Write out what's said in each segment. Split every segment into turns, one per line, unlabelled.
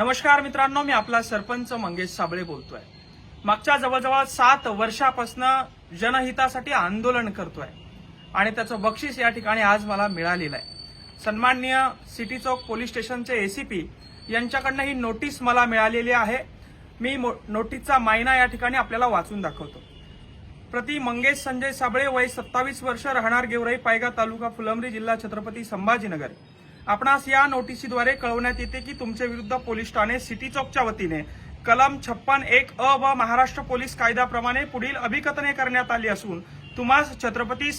नमस्कार मित्रांनो, मी आपला सरपंच मंगेश साबळे बोलतोय। मागच्या जवळजवळ 7 वर्षापासून जनहितासाठी आंदोलन करतोय आणि त्याचं बक्षीस या ठिकाणी आज मला मिळालेलं आहे। सन्माननीय सिटी चौक पोलीस स्टेशनचे एसीपी यांच्याकडनं ही नोटीस मला मिळालेली आहे। मी नोटीसचा मायना या ठिकाणी आपल्याला वाचून दाखवतो। प्रति मंगेश संजय साबळे, वय 27 वर्ष, राहणार गेवराई पायगा, तालुका फुलंब्री, जिल्हा छत्रपती संभाजीनगर। आपणास या नोटिसीद्वारे कळवण्यात येते की तुमच्या विरुद्ध पोलीस ठाणे सिटी चौकच्या वतीने कलम 56(1) अ व महाराष्ट्र पोलीस कायद्याप्रमाणे पुढील अभिकथने करण्यात आली असून तुम्हास छत्रपती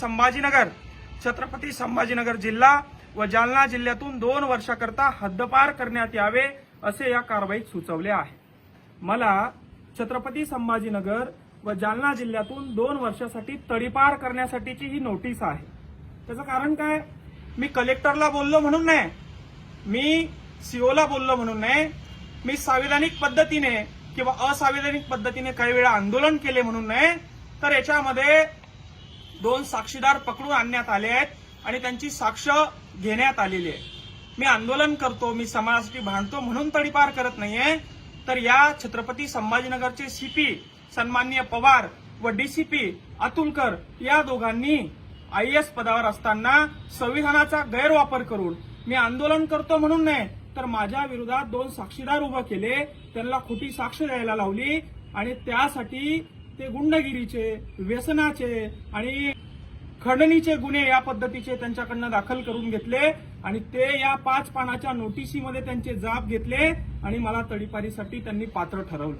संभाजीनगर जिल्हा व जालना जिल्ह्यातून 2 वर्षाकरता हद्दपार करण्यात यावे असे या कारवाईत सुचवले आहे। मला छत्रपती संभाजीनगर व जालना जिल्ह्यातून 2 वर्षासाठी तडीपार करण्यासाठीची ही नोटीस आहे। त्याचं कारण काय? मी कलेक्टरला बोललो म्हणून नाही, मी सीओला बोललो म्हणून नाही, मी संविधानिक पद्धतीने किंवा असंविधानिक पद्धतीने काही वेळा आंदोलन केले म्हणून नाही, तर याच्यामध्ये 2 साक्षीदार पकडून आणण्यात आले आहेत आणि त्यांची साक्ष घेण्यात आलेली आहे। मी आंदोलन करतो, मी समाजासाठी भांडतो म्हणून तडीपार करत नाहीये, तर या छत्रपती संभाजीनगरचे सीपी सन्माननीय पवार व डीसीपी अतुलकर या दोघांनी आयएएस पदावर असताना संविधानाचा गैरवापर करून मी आंदोलन करतो म्हणून नाही, तर माझ्या विरोधात 2 साक्षीदार उभे केले, त्यांना खोटी साक्ष द्यायला लावली आणि त्यासाठी ते गुंडगिरीचे, व्यसनाचे आणि खंडणीचे गुन्हे या पद्धतीचे त्यांच्याकडनं दाखल करून घेतले आणि ते या 5 पानाच्या नोटिसीमध्ये त्यांचे जाब घेतले आणि मला तडीपारीसाठी त्यांनी पात्र ठरवलं।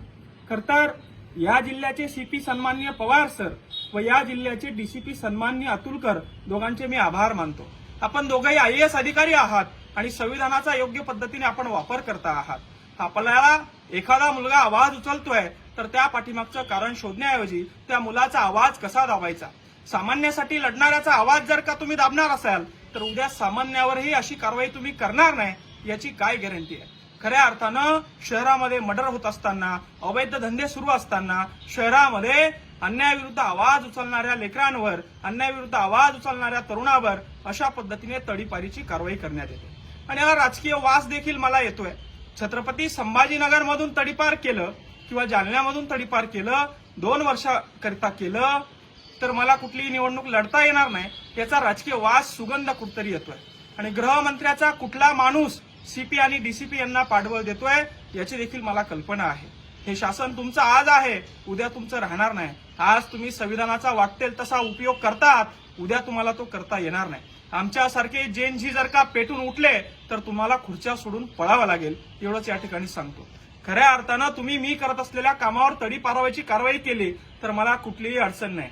खरतर या जिल्ह्याचे सीपी सन्माननीय पवार सर व या जिल्ह्याचे डीसीपी सन्माननीय अतुलकर दोघांचे मी आभार मानतो। आपण दोघंही आयएएस अधिकारी आहात आणि संविधानाचा योग्य पद्धतीने आपण वापर करता आहात। आपल्याला एखादा मुलगा आवाज उचलतोय तर त्या पाठीमागचं कारण शोधण्याऐवजी त्या मुलाचा आवाज कसा दाबायचा, सामान्यासाठी लढणाऱ्याचा आवाज जर का तुम्ही दाबणार असाल तर उद्या सामान्यावरही अशी कारवाई तुम्ही करणार नाही याची काय गॅरंटी आहे? खऱ्या अर्थानं शहरामध्ये मर्डर होत असताना, अवैध धंदे सुरू असताना, शहरामध्ये अन्यायाविरुद्ध आवाज उचलणाऱ्या लेकरांवर, अन्यायाविरुद्ध आवाज उचलणाऱ्या तरुणावर अशा पद्धतीने तडीपारीची कारवाई करण्यात येते आणि याला राजकीय वास देखील मला येतोय। छत्रपती संभाजीनगरमधून तडीपार केलं किंवा जालन्यामधून तडीपार केलं, 2 वर्षाकरिता केलं, तर मला कुठलीही निवडणूक लढता येणार नाही याचा राजकीय वास, सुगंध कुठतरी येतोय आणि गृहमंत्र्याचा कुठला माणूस सीपी आणि डीसीपी यांना पाठबळ देतोय याची देखील मला कल्पना आहे। हे शासन तुमचं आज आहे, उद्या तुमचं राहणार नाही। आज तुम्ही संविधानाचा वाटेल तसा उपयोग करतात, उद्या तुम्हाला तो करता येणार नाही। आमच्यासारखे जेनजी जर का पेटून उठले तर तुम्हाला खुर्च्या सोडून पळावं लागेल, एवढंच या ठिकाणी सांगतो। खऱ्या अर्थानं तुम्ही मी करत असलेल्या कामावर तडीपारवायची कारवाई केली तर मला कुठलीही अडचण नाही।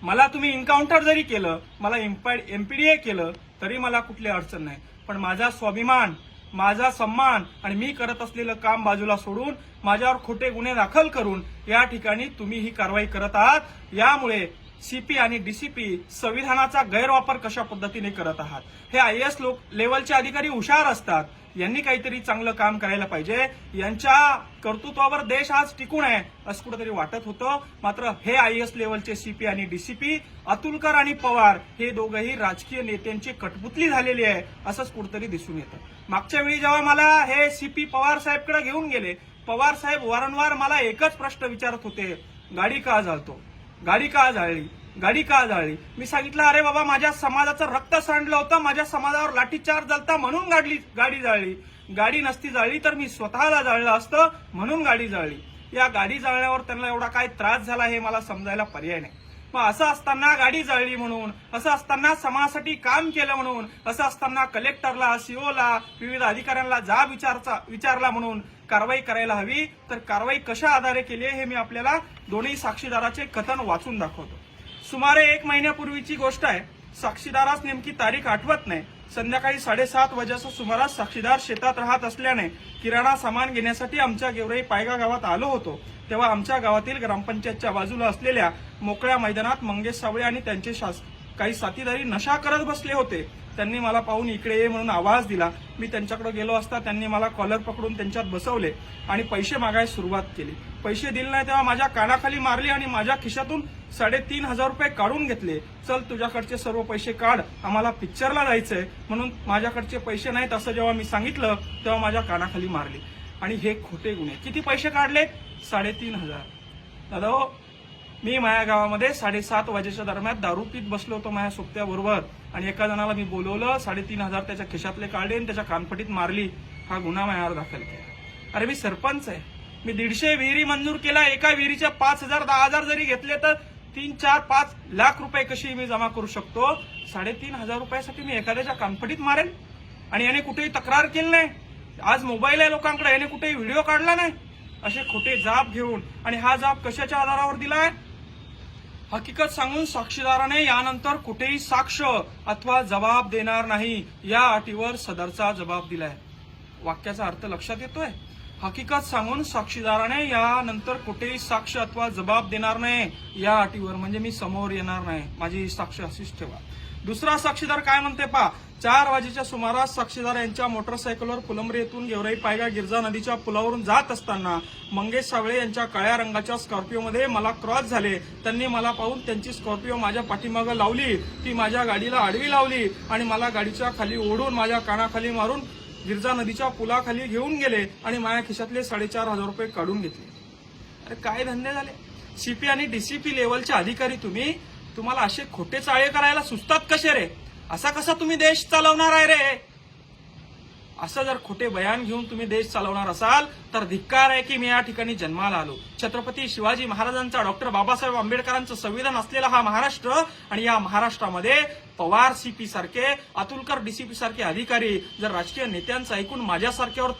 मला तुम्ही एन्काउंटर जरी केलं, मला एमपीडीए केलं तरी मला कुठली अडचण नाही, पण माझा स्वाभिमान, माझा सन्मान आणि मी करत असलेलं काम बाजूला सोडून माझ्यावर खोटे गुन्हे दाखल करून या ठिकाणी तुम्ही ही कारवाई करत आहात। यामुळे सीपी आणि डीसीपी संविधानाचा गैरवापर कशा पद्धतीने करत आहात। हे आयएएस लेवलचे अधिकारी हुशार असतात, यांनी काहीतरी चांगलं काम करायला पाहिजे। यांच्या कर्तृत्वावर देश आज टिकून आहे असं कुठेतरी वाटत होतं, मात्र हे आयएएस लेवलचे सीपी आणि डीसीपी अतुलकर आणि पवार हे दोघंही राजकीय नेत्यांची कठपुतली झालेली आहे असंच कुठेतरी दिसून येतं। मागच्या वेळी जेव्हा मला हे सीपी पवार साहेबकडे घेऊन गेले, पवार साहेब वारंवार मला एकच प्रश्न विचारत होते, गाडी का जाळतो, गाडी का जाळली, गाडी का जाळली? मी सांगितलं, अरे बाबा, माझ्या समाजाचं रक्त सांडलं होतं, माझ्या समाजावर लाठीचार्ज झालता म्हणून गाडी जाळली, गाडी नसती जाळली तर मी स्वतःला जाळलं असतं म्हणून गाडी जाळली। या गाडी जाळण्यावर त्यांना एवढा काय त्रास झाला हे मला समजायला पर्याय नाही। मग असं असताना गाडी जाळली म्हणून, असं असताना समाजासाठी काम केलं म्हणून, असं असताना कलेक्टरला, सीओला, विविध अधिकाऱ्यांना जाब विचारला म्हणून कारवाई करायला हवी, तर कारवाई कशा आधारे केली हे मी आपल्याला दोन्ही साक्षीदाराचे कथन वाचून दाखवतो। सुमारे 1 महिन्यापूर्वीची गोष्ट आहे। साक्षीदारास नेमकी तारीख आठवत नाही। संध्याकाळी 7:30 वाजेच्या सुमारास साक्षीदार शेतात राहत असल्याने किराणा सामान घेण्यासाठी आमच्या गेवराई पायगा गावात आलो होतो, तेव्हा आमच्या गावातील ग्रामपंचायतच्या बाजूला असलेल्या मोकळ्या मैदानात मंगेश साबळे आणि त्यांचे काही साथीदारी नशा करत बसले होते। त्यांनी मला पाहून इकडे ये म्हणून आवाज दिला। मी त्यांच्याकडे गेलो असता त्यांनी मला कॉलर पकडून त्यांच्यात बसवले आणि पैसे मागायला सुरुवात केली। पैसे दिले नाही तेव्हा माझ्या कानाखाली मारली आणि माझ्या खिशातून 3,500 रुपये काढून घेतले। चल तुझ्याकडचे सर्व पैसे काढ, आम्हाला पिक्चरला जायचंय म्हणून माझ्याकडचे पैसे नाहीत असं जेव्हा मी सांगितलं तेव्हा माझ्या कानाखाली मारली। आणि हे खोटे गुन्हे. किती पैसे काढले? 3,500. दादा हो, मी माझ्या गावामध्ये 7:30 वाजेच्या दरम्यान दारू पीत बसलो होतो माझ्या सोबत्याबरोबर आणि एका जणाला मी बोलवलं, 3,500 त्याच्या खिशातले काढले आणि त्याच्या कानपटीत मारली. हा गुन्हा माझ्यावर दाखल केला. अरे मी सरपंच आहे, मी 150 विहिरी मंजूर केला. एका विहिरीच्या 5,000 10,000 जरी घेतले तर 3, 4, 5 लाख रुपये कशी मी जमा करू शकतो? 3,500 रुपयासाठी मी एखाद्याच्या कानपटीत मारेल? आणि याने कुठेही तक्रार केली नाही. आज मोबाईल आहे लोकांकडे, याने कुठेही व्हिडिओ काढला नाही. असे खोटे जाब घेऊन, आणि हा जाब कशाच्या आधारावर दिलाय? हकीकत सांगून साक्षीदाराने यानंतर कुठेही साक्ष अथवा जबाब देणार नाही या अटीवर सदरचा जबाब दिलाय. वाक्याचा अर्थ लक्षात येतोय? हकीकत सांगून साक्षीदाराने यानंतर कुठेही साक्ष अथवा जबाब देणार नाही या अटीवर, म्हणजे मी समोर येणार नाही, माझी साक्ष अशीच ठेवा. दुसरा साक्षीदार काय म्हणते पहा. 4 वाजेच्या सुमारास साक्षीदार यांच्या मोटरसायकलवर फुलंब्री येथून गेवराई पायगा गिरजा नदीच्या पुलावरून जात असताना मंगेश सावळे यांच्या काळ्या रंगाच्या स्कॉर्पिओमध्ये मला क्रॉस झाले. त्यांनी मला पाहून त्यांची स्कॉर्पिओ माझ्या पाठीमागं लावली, ती माझ्या गाडीला आडवी लावली आणि मला गाडीच्या खाली ओढून माझ्या कानाखाली मारून गिरजा नदीच्या पुलाखाली घेऊन गेले आणि माझ्या खिशातले 4,500 रुपये काढून घेतले. अरे काय धंदे झाले? सीपी आणि डीसीपी लेवलचे अधिकारी तुम्हाला असे खोटे चाळे करायला सुचतात कसे रे? असा कसा तुम्ही देश चालवणार आहे रे? असं जर खोटे बयान घेऊन तुम्ही देश चालवणार असाल तर धिक्कार आहे की मी या ठिकाणी जन्माला आलो. छत्रपती शिवाजी महाराजांचा, डॉक्टर बाबासाहेब आंबेडकरांचं संविधान असलेला हा महाराष्ट्र, आणि या महाराष्ट्रामध्ये पवार सीपी सारखे, अतुलकर डीसीपी सारखे अधिकारी जर राजकीय नेत्यांचं ऐकून माझ्यासारख्यावर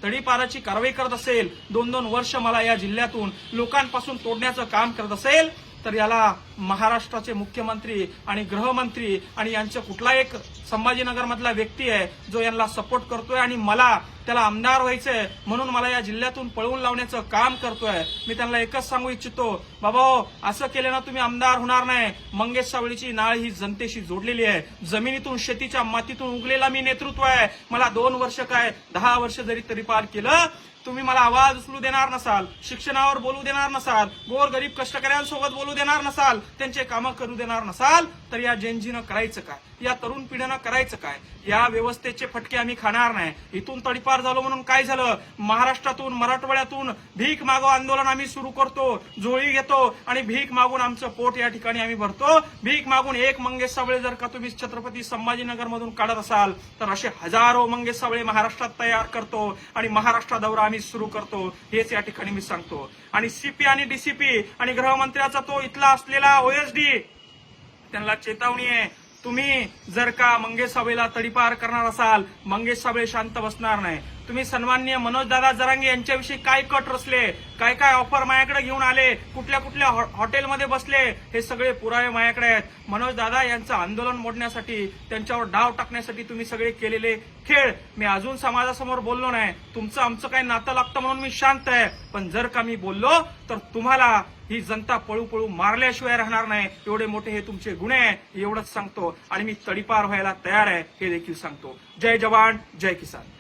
तडीपाराची कारवाई करत असेल, 2-2 वर्ष मला या जिल्ह्यातून लोकांपासून तोडण्याचं काम करत असेल, तर याला महाराष्ट्राचे मुख्यमंत्री आणि गृहमंत्री आणि यांचं कुठला एक संभाजीनगरमधला व्यक्ती आहे जो यांना सपोर्ट करतोय आणि मला त्याला आमदार व्हायचंय म्हणून मला या जिल्ह्यातून पळवून लावण्याचं काम करतोय. मी त्यांना एकच सांगू इच्छितो, बाबा असं केलं ना तुम्ही आमदार होणार नाही. मंगेश सावळीची नाळ ही जनतेशी जोडलेली आहे. जमिनीतून, शेतीच्या मातीतून उगलेला मी नेतृत्व आहे. मला 2 वर्ष काय 10 वर्ष जरी तरीपार केलं, तुम्ही मला आवाज उचलू देणार नसाल, शिक्षणावर बोलू देणार नसाल, गोरगरीब कष्टकऱ्यांसोबत बोलू देणार नसाल, त्यांचे कामं करू देणार नसाल, तर या जेनजीनं करायचं काय? या तरुण पिढीनं करायचं काय? या व्यवस्थेचे फटके आम्ही खाणार नाही. इथून तडीपार झालो म्हणून काय झालं? महाराष्ट्रातून, मराठवाड्यातून भीक मागो आंदोलन आम्ही सुरू करतो, झोळी घेतो आणि भीक मागून आमचं पोट या ठिकाणी आम्ही भरतो. भीक मागून एक मंगेश सावळे जर का तुम्ही छत्रपती संभाजीनगरमधून काढत असाल तर असे हजारो मंगेश सावळे महाराष्ट्रात तयार करतो आणि महाराष्ट्र दौरा आम्ही सुरू करतो. हेच या ठिकाणी मी सांगतो. आणि सीपी आणि डीसीपी आणि गृहमंत्र्याचा तो इथला असलेला ओएसडी, त्यांना चेतावणी आहे, तुम्ही जर का मंगेश सावळेला तडीपार करणार असाल, मंगेश सावळे शांत बसणार नाही. तुम्ही सन्माननीय मनोजदादा जरांगे यांच्याविषयी काय कट रचले, काय काय ऑफर माझ्याकडे घेऊन आले, कुठल्या कुठल्या हॉटेलमध्ये बसले, हे सगळे पुरावे माझ्याकडे आहेत. मनोजदादा यांचं आंदोलन मोडण्यासाठी, त्यांच्यावर डाव टाकण्यासाठी तुम्ही सगळे केलेले खेळ मी अजून समाजासमोर बोललो नाही. तुमचं आमचं काही नातं लागतं म्हणून मी शांत आहे. पण जर का मी बोललो तर तुम्हाला ही जनता पळू पळू मारल्याशिवाय राहणार नाही. एवढे मोठे हे तुमचे गुन्हे आहे, एवढंच सांगतो. आणि मी तडीपार व्हायला तयार आहे हे देखील सांगतो. जय जवान, जय किसान.